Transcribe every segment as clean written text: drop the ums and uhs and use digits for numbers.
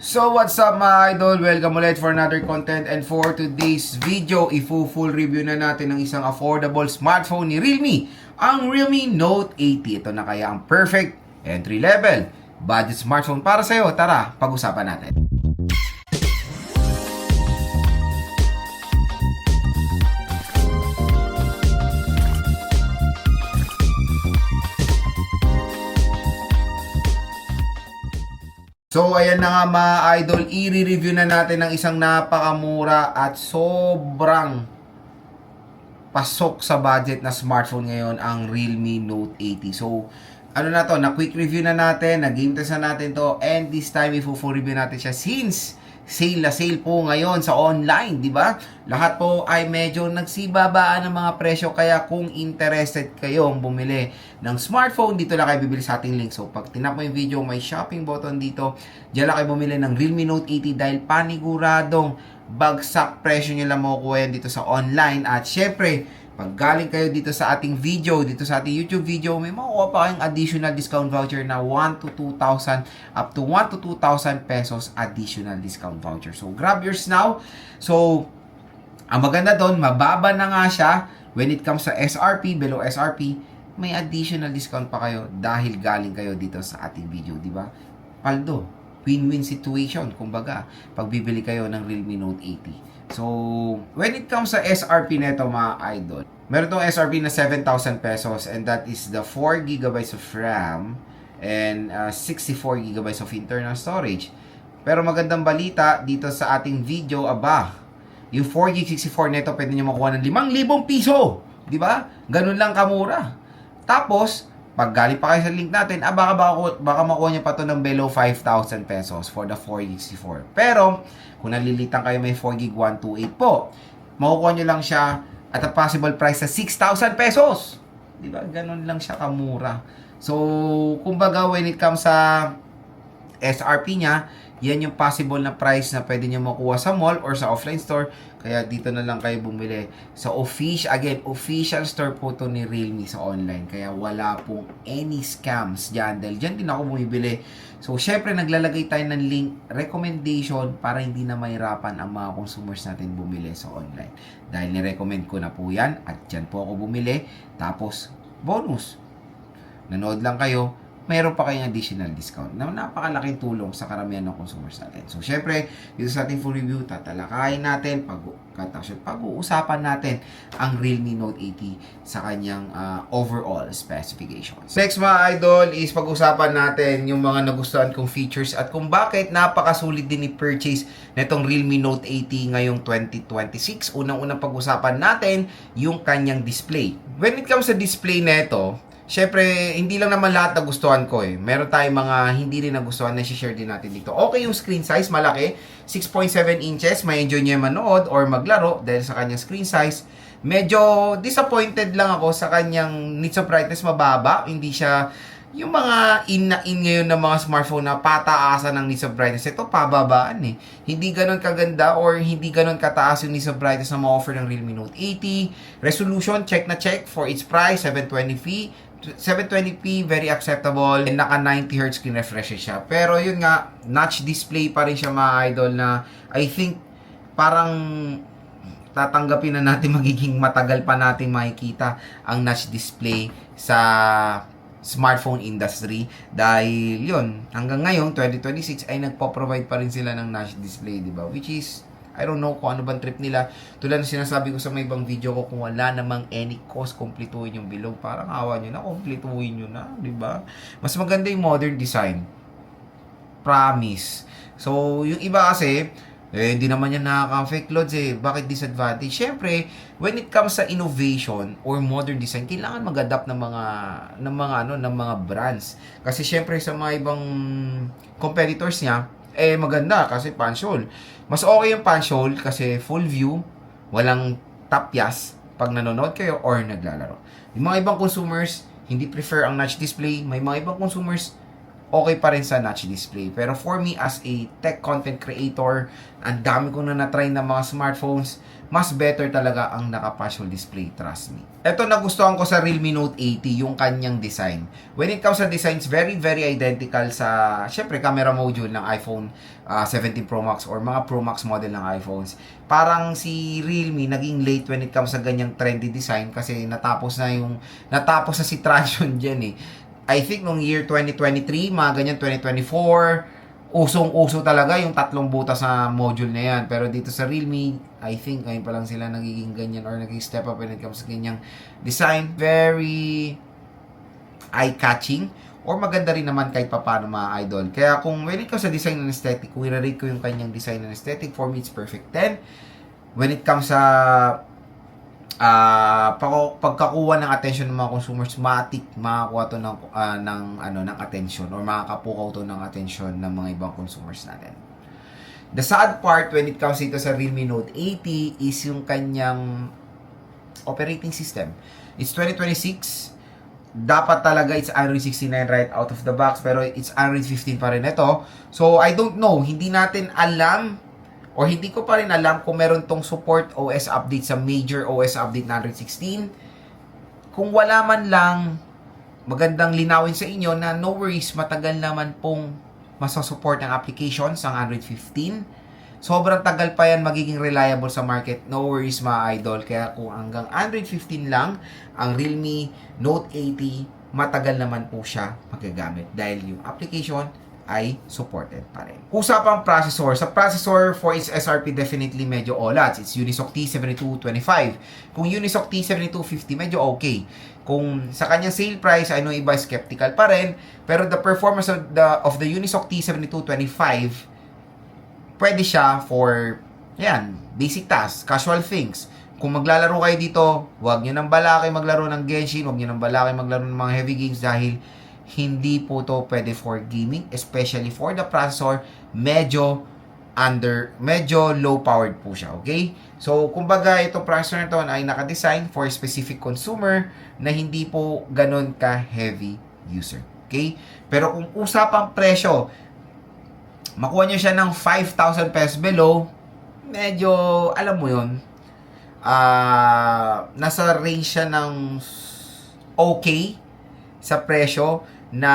So what's up mga idol? Welcome ulit for another content, and for today's video, full review na natin ng isang affordable smartphone ni Realme, ang Realme Note 80. Ito na kaya ang perfect entry level budget smartphone para sa'yo. Tara, pag-usapan natin. So ayan na nga mga idol, i-review na natin ng isang napakamura at sobrang pasok sa budget na smartphone ngayon, ang Realme Note 80. So ano na to, na quick review na natin, na-game test na natin to, and this time i-full review natin siya since sale na sale po ngayon sa online, di ba? Lahat po ay medyo nagsibabaan ng mga presyo, kaya kung interested kayong bumili ng smartphone, dito lang kayo bibili sa ating link. So pag tinap mo yung video, may shopping button dito, diyan lang kayo bumili ng Realme Note 80 dahil paniguradong bagsak presyo nyo lang makukuha yan dito sa online. At syempre, pag galing kayo dito sa ating video, dito sa ating YouTube video, may makukuha pa kayong additional discount voucher na 1 to 2,000, up to 1 to 2,000 pesos additional discount voucher. So, grab yours now. So, ang maganda doon, mababa na nga siya. When it comes sa SRP, below SRP, may additional discount pa kayo dahil galing kayo dito sa ating video, di ba? Paldo, win-win situation, kumbaga, pag bibili kayo ng Realme Note 80. So, when it comes sa SRP neto mga idol, meron tong SRP na 7,000 pesos, and that is the 4GB of RAM and 64GB of internal storage. Pero magandang balita dito sa ating video, yung 4GB 64 neto pwede nyo makuha ng 5,000 piso. Di ba? Ganun lang kamura. Tapos, pag galing pa kayo sa link natin, baka makuha nyo pa to ng below 5,000 pesos for the 4GB 64. Pero, kung nalilitan kayo may 4GB 128 po, makukuha nyo lang siya at a possible price sa 6,000 pesos. Di ba? Ganun lang siya kamura. So, kumbaga, when it comes sa SRP niya, yan yung possible na price na pwede nyo makuha sa mall or sa offline store. Kaya dito na lang kayo bumili sa official store po to ni Realme sa online. Kaya wala pong any scams dyan, dahil dyan din ako bumibili. So syempre naglalagay tayo ng link recommendation para hindi na mahirapan ang mga consumers natin bumili sa online. Dahil ni-recommend ko na po yan at dyan po ako bumili. Tapos bonus, nanood lang kayo, mayroon pa kayong additional discount na napakalaking tulong sa karamihan ng consumers natin. So, syempre, dito sa ating full review, tatalakayin natin, pag-uusapan natin ang Realme Note 80 sa kanyang overall specifications. Next mga idol is pag-usapan natin yung mga nagustuhan kong features at kung bakit napakasulit din i-purchase netong Realme Note 80 ngayong 2026. Unang-unang pag-usapan natin yung kanyang display. When it comes sa display neto, syempre, hindi lang naman lahat nagustuhan ko eh. Meron tayong mga hindi rin nagustuhan na share din natin dito. Okay yung screen size, malaki. 6.7 inches, may enjoy nyo manood or maglaro dahil sa kanyang screen size. Medyo disappointed lang ako sa kanyang nits of brightness, mababa. Hindi siya yung mga in ngayon ng mga smartphone na pataasan ng nits of brightness. Ito, pababaan eh. Hindi ganun kaganda or hindi ganun kataas yung nits of brightness na ma-offer ng Realme Note 80. Resolution, check na check for its price, 720p, very acceptable, and naka 90Hz screen refresh siya. Pero yun nga, notch display pa rin siya mga idol, na I think parang tatanggapin na natin magiging matagal pa natin makikita ang notch display sa smartphone industry, dahil yun, hanggang ngayon 2026 ay nagpo-provide pa rin sila ng notch display, di ba? Which is, I don't know kung ano bang trip nila. Tulad ng sinasabi ko sa may ibang video ko, kung wala namang any cost, kumpletuhin yung bilog. Parang awa nyo na, kumpletuhin nyo na, di ba? Mas maganda yung modern design. Promise. So, yung iba kasi, hindi naman yan nakaka-fake loads eh. Bakit disadvantage? Siyempre, when it comes sa innovation or modern design, kailangan mag-adapt ng mga brands. Kasi siyempre sa mga ibang competitors niya, maganda kasi punch-hole. Mas okay yung punch-hole kasi full view, walang tapyas pag nanonood kayo or naglalaro. Yung mga ibang consumers, hindi prefer ang notch display. May mga ibang consumers, okay pa rin sa notch display. Pero for me as a tech content creator, ang dami ko na na-try ng mga smartphones, mas better talaga ang naka-partial display, trust me. Ito nagustuhan ko sa Realme Note 80, yung kanyang design. When it comes sa designs, very identical sa, syempre, camera module ng iPhone 17 Pro Max or mga Pro Max model ng iPhones. Parang si Realme naging late when it comes sa ganyang trendy design kasi natapos na si Transsion dyan eh. I think nung year 2023, mga ganyan 2024, usong-uso talaga yung tatlong butas sa module na yan. Pero dito sa Realme, I think ngayon pa lang sila nagiging ganyan or naging step up when it comes sa ganyang design. Very eye-catching or maganda rin naman kahit papano mga idol. Kaya kung when it comes sa design and aesthetic, kung i-rate ko yung kanyang design and aesthetic, for me it's perfect 10. When it comes sa pagkakuha ng attention ng mga consumers, matik makakuha to ng attention or makakapukaw to ng attention ng mga ibang consumers natin. The sad part when it comes dito sa Realme Note 80 is yung kanyang operating system. It's 2026. Dapat talaga it's Android 69 right out of the box, pero it's Android 15 pa rin ito. So I don't know, hindi natin alam or hindi ko pa rin alam kung meron tong support OS update sa major OS update na Android 16. Kung wala man lang, magandang linawin sa inyo na no worries, matagal naman pong masasupport ng applications ang Android 15. Sobrang tagal pa yan magiging reliable sa market. No worries mga idol. Kaya kung hanggang Android 15 lang, ang Realme Note 80, matagal naman po siya magagamit dahil yung application ay supported pa rin. Usapang processor. Sa processor, for its SRP, definitely medyo olats. It's Unisoc T7225. Kung Unisoc T7250, medyo okay. Kung sa kanyang sale price, I know iba skeptical pa rin. Pero the performance of the Unisoc T7225, pwede siya for, yan, basic tasks, casual things. Kung maglalaro kayo dito, huwag nyo nang balaki maglaro ng Genshin, huwag nyo nang balaki maglaro ng mga heavy games dahil hindi po to pwede for gaming, especially for the processor, medyo low powered po siya, okay? So, kumbaga, itong processor na to ay naka-design for specific consumer na hindi po ganun ka-heavy user, okay? Pero kung usapang presyo, makuha nyo siya ng 5,000 pesos below, medyo, alam mo yun, nasa range siya ng okay sa presyo na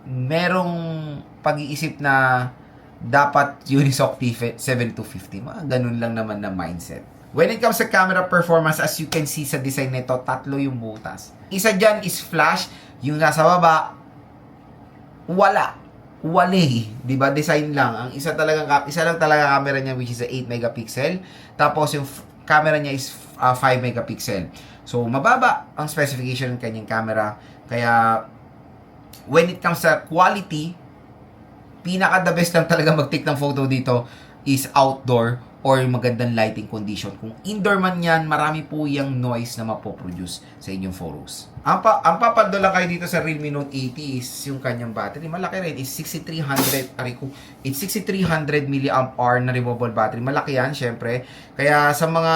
merong pag-iisip na dapat Unisoc T7250. Mga ganun lang naman na mindset. When it comes sa camera performance, as you can see sa design nito, tatlo yung butas. Isa dyan is flash, yung nasa baba, wali, di ba? Design lang. Ang isa lang talaga camera niya which is a 8 megapixel. Tapos yung camera niya is 5 megapixel. So mababa ang specification ng kanyang camera. Kaya when it comes sa quality, pinaka the best lang talaga mag-take ng photo dito is outdoor or magandang lighting condition. Kung indoor man yan, marami po yung noise na mapoproduce sa inyong photos. Ang papaldo lang kayo dito sa Realme Note 80 is yung kanyang battery. Malaki rin. It's 6300 mAh na removable battery. Malaki yan, syempre. Kaya sa mga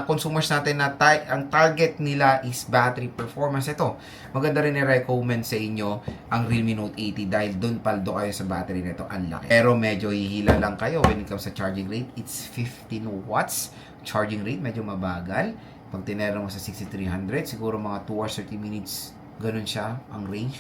consumers natin na ang target nila is battery performance. Ito, maganda rin i-recommend sa inyo ang Realme Note 80 dahil doon paldo kayo sa battery nito. Ang laki. Pero medyo hihila lang kayo when it comes sa charging rate. It's 15 watts. Charging rate, medyo mabagal. Pag tinera mo sa 6300, siguro mga 2 hours 30 minutes, ganun siya ang range.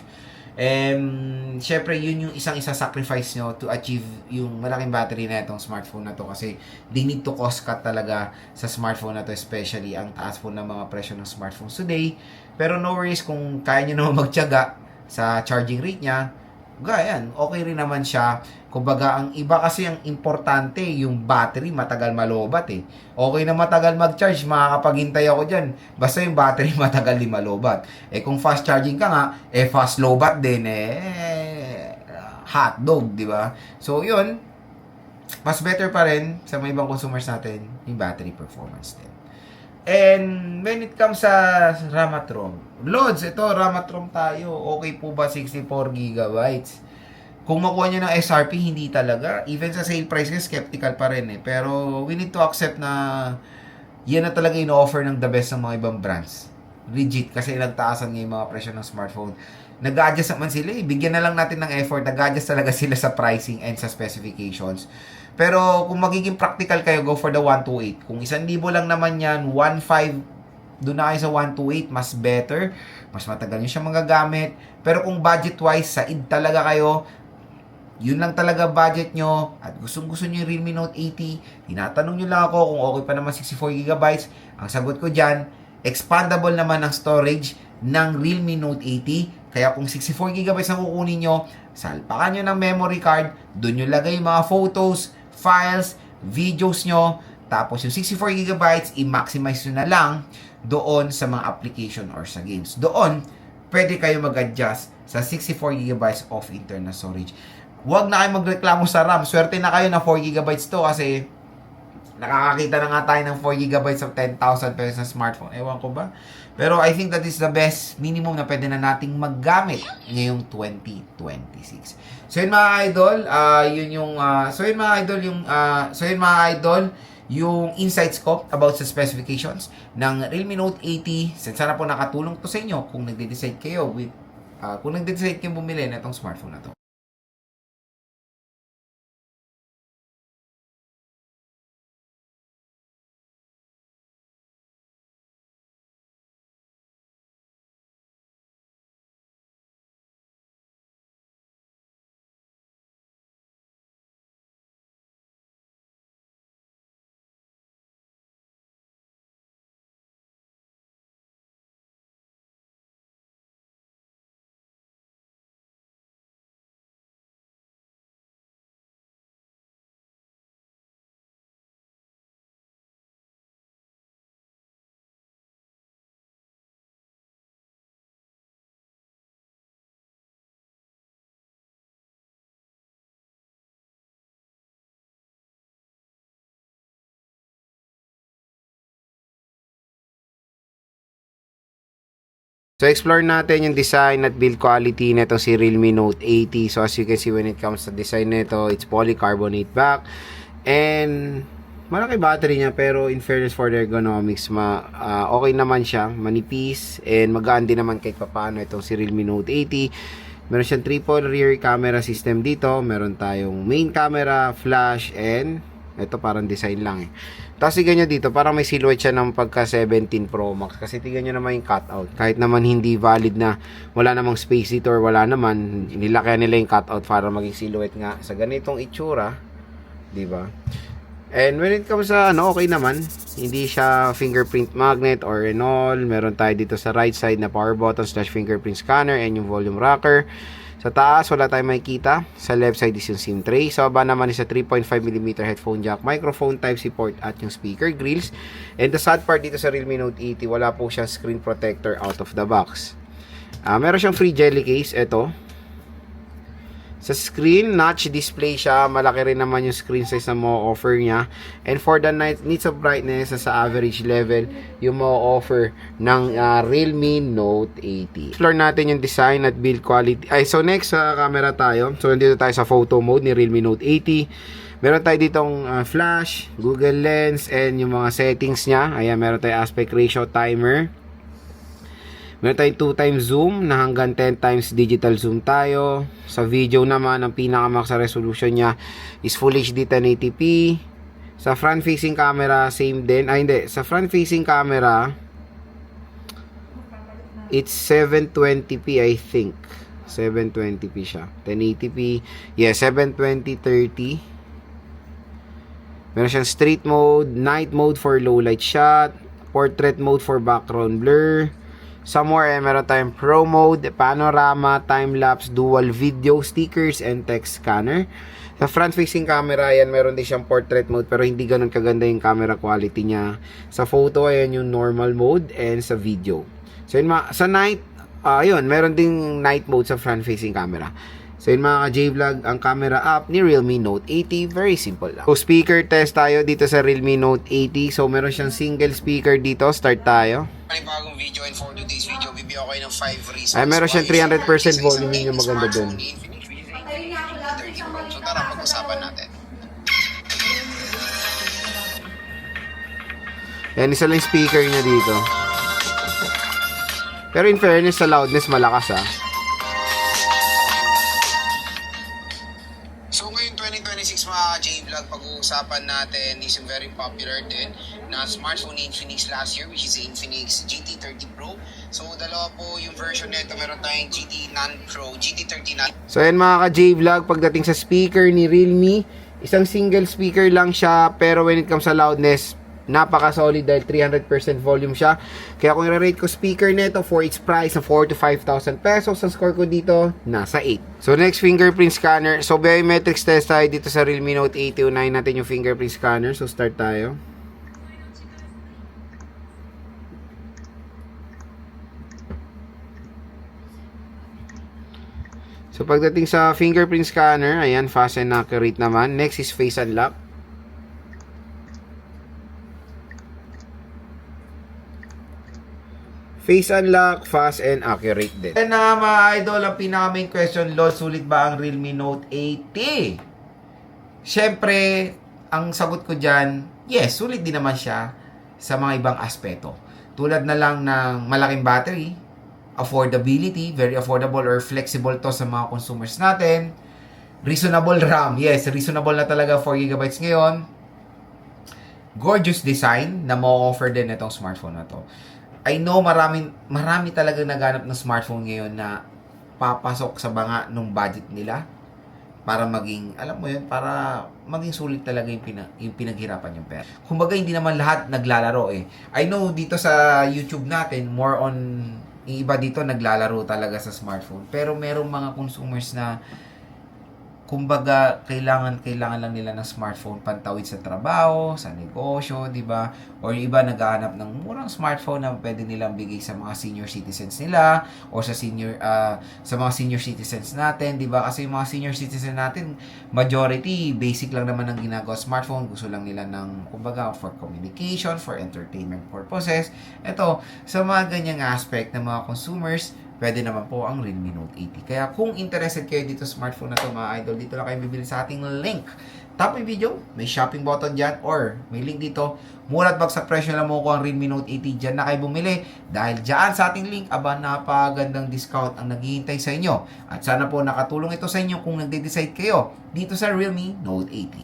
Syempre, yun yung isang sacrifice nyo to achieve yung malaking battery na itong smartphone na to kasi they need to cost cut talaga sa smartphone na to, especially ang taas po ng mga presyo ng smartphones today. Pero no worries, kung kaya nyo naman magtiyaga sa charging rate nya, ganyan, okay rin naman siya. Kumbaga, ang iba kasi ang importante, yung battery matagal malobat eh. Okay na matagal mag-charge, makakapaghintay ako dyan. Basta yung battery matagal di malobat. Eh kung fast charging ka nga, fast lobat din hotdog, di ba? So yun, mas better pa rin sa mga ibang consumers natin, yung battery performance din. And when it comes sa RAM at ROM, Lods, ito RAM at ROM tayo. Okay po ba 64 gigabytes? Kung makuha nyo ng SRP, hindi talaga. Even sa sale price, skeptical pa rin eh. Pero we need to accept na yan na talaga ino-offer ng the best ng mga ibang brands. Legit, kasi nagtaasan nga yung mga presyo ng smartphone. nag-adjust naman sila eh. Bigyan na lang natin ng effort, nag-adjust talaga sila sa pricing and sa specifications. Pero kung magiging practical kayo, go for the 128. Kung 1,000 lang naman yan, 1,500, doon na kayo sa 128, mas better. Mas matagal nyo siya magagamit. Pero kung budget-wise, said talaga kayo, yun lang talaga budget nyo, at gustong-gusto nyo yung Realme Note 80, tinatanong nyo lang ako kung okay pa naman 64GB. Ang sagot ko dyan, expandable naman ang storage ng Realme Note 80. Kaya kung 64GB ang kukunin nyo, salpakan nyo ng memory card, doon nyo lagay yung mga photos, files, videos nyo, tapos yung 64GB, i-maximize nyo na lang doon sa mga application or sa games. Doon, pwede kayo mag-adjust sa 64GB of internal storage. Huwag na kayo magreklamo sa RAM. Swerte na kayo na 4GB to kasi nakakakita na nga tayo ng 4GB of 10,000 pesos na smartphone. Ewan ko ba? Pero I think that is the best minimum na pwede na nating maggamit ngayong 2026. So yun mga idol, yung insights ko about sa specifications ng Realme Note 80. Sana po nakatulong to sa inyo kung nagde-decide kayo bumili na itong smartphone na to. So, explore natin yung design at build quality nitong si Realme Note 80. So, as you can see, when it comes to design nito, it's polycarbonate back. And, malaki battery niya, pero in fairness for the ergonomics, okay naman siya. Manipis, and magaan din naman kahit papaano itong si Realme Note 80. Meron siyang triple rear camera system dito. Meron tayong main camera, flash, and ito parang design lang eh. Tapos tignan nyo dito, parang may silhouette siya ng pagka 17 Pro Max. Kasi tignan nyo naman yung cutout. Kahit naman hindi valid na wala namang space dito or wala naman, nilakyan nila yung cutout para maging silhouette nga sa ganitong itsura. Diba? And when it comes sa okay naman. Hindi siya fingerprint magnet or and all. Meron tayo dito sa right side na power button / fingerprint scanner and yung volume rocker. Sa taas, wala tayong makikita. Sa left side is yung SIM tray. Sa baba naman is a 3.5mm headphone jack, microphone, Type-C port at yung speaker grills. And the sad part dito sa Realme Note 80, wala po siyang screen protector out of the box. Meron siyang free jelly case. Ito. Sa screen, notch display siya. Malaki rin naman yung screen size na mo-offer niya. And for the needs of brightness, sa average level, yung mo-offer ng Realme Note 80. Explore natin yung design at build quality. So next, sa camera tayo. So, nandito tayo sa photo mode ni Realme Note 80. Meron tayo ditong flash, Google Lens, and yung mga settings niya. Ayan, meron tayo aspect ratio timer. Meron tayong 2x zoom na hanggang 10x digital zoom tayo. Sa video naman, ang pinaka-max resolution niya is Full HD 1080p. Sa front-facing camera, same din. Sa front-facing camera, it's 720p I think. 720p siya. 1080p. Yeah, 720/30. Meron siyang street mode, night mode for low light shot, portrait mode for background blur. Somewhere, meron tayong Pro Mode, Panorama, Time-Lapse, Dual Video, Stickers, and Text Scanner. Sa front-facing camera, yan, meron din siyang Portrait Mode, pero hindi ganun kaganda yung camera quality niya. Sa photo, ayan yung Normal Mode, and sa video. So, yun, sa night, meron ding Night Mode sa front-facing camera. So, yun mga ka-J-Vlog, ang camera app ni Realme Note 80, very simple lang. So, speaker test tayo dito sa Realme Note 80. So, meron siyang single speaker dito. Start tayo. Bagong video, and for today's video, bibigyan ko kayo ng 5 reasons. Meron siyang 300% volume, yun yung maganda dun. So, tara, pag-usapan natin. Yan, isa lang speaker niya dito. Pero in fairness, sa loudness, malakas mga J-Vlog, pag-uusapan natin is yung very popular din na smartphone ni Infinix last year, which is the Infinix GT30 Pro. So, dalawa po yung version nito. Meron tayong GT Non-Pro, GT39. So, ayan mga ka-J-Vlog, pagdating sa speaker ni Realme, isang single speaker lang siya, pero when it comes sa loudness, napaka-solid dahil 300% volume siya. Kaya kung i-rate ko speaker nito for its price na 4 to 5,000 pesos, ang score ko dito, nasa 8. So, next, fingerprint scanner. So, biometrics test tayo dito sa Realme Note 80. Unahin natin yung fingerprint scanner. So, start tayo. So, pagdating sa fingerprint scanner, ayan, fast and accurate naman. Next is face unlock. Face unlock, fast and accurate din. And na mga idol, ang pinaka main question, Lord, sulit ba ang Realme Note 80? Siyempre, ang sagot ko dyan, yes, sulit din naman siya sa mga ibang aspeto. Tulad na lang ng malaking battery, affordability, very affordable or flexible to sa mga consumers natin. Reasonable RAM, yes, reasonable na talaga 4GB ngayon. Gorgeous design na ma-offer din itong smartphone na to. I know marami talaga naghanap ng smartphone ngayon na papasok sa banga ng budget nila para maging, alam mo yun, para maging sulit talaga yung pinaghirapan yung pera. Kumbaga, hindi naman lahat naglalaro eh. I know dito sa YouTube natin, more on, yung iba dito naglalaro talaga sa smartphone. Pero merong mga consumers na kumbaga, kailangan lang nila ng smartphone pantawid sa trabaho, sa negosyo, di ba? Or yung iba naghahanap ng murang smartphone na pwede nilang bigay sa mga senior citizens nila or sa mga senior citizens natin, di ba? Kasi yung mga senior citizens natin, majority basic lang naman ang ginagawa smartphone, gusto lang nila ng kumbaga for communication, for entertainment purposes. Ito, sa mga ganyang aspect ng mga consumers, pwede naman po ang Realme Note 80. Kaya kung interested kayo dito sa smartphone na to mga idol, dito lang kayo bibili sa ating link. Top yung video, may shopping button dyan or may link dito. Mulat bag sa presyo lang mo ko ang Realme Note 80 dyan na kayo bumili. Dahil dyan sa ating link, napakagandang discount ang naghihintay sa inyo. At sana po nakatulong ito sa inyo kung nagde-decide kayo dito sa Realme Note 80.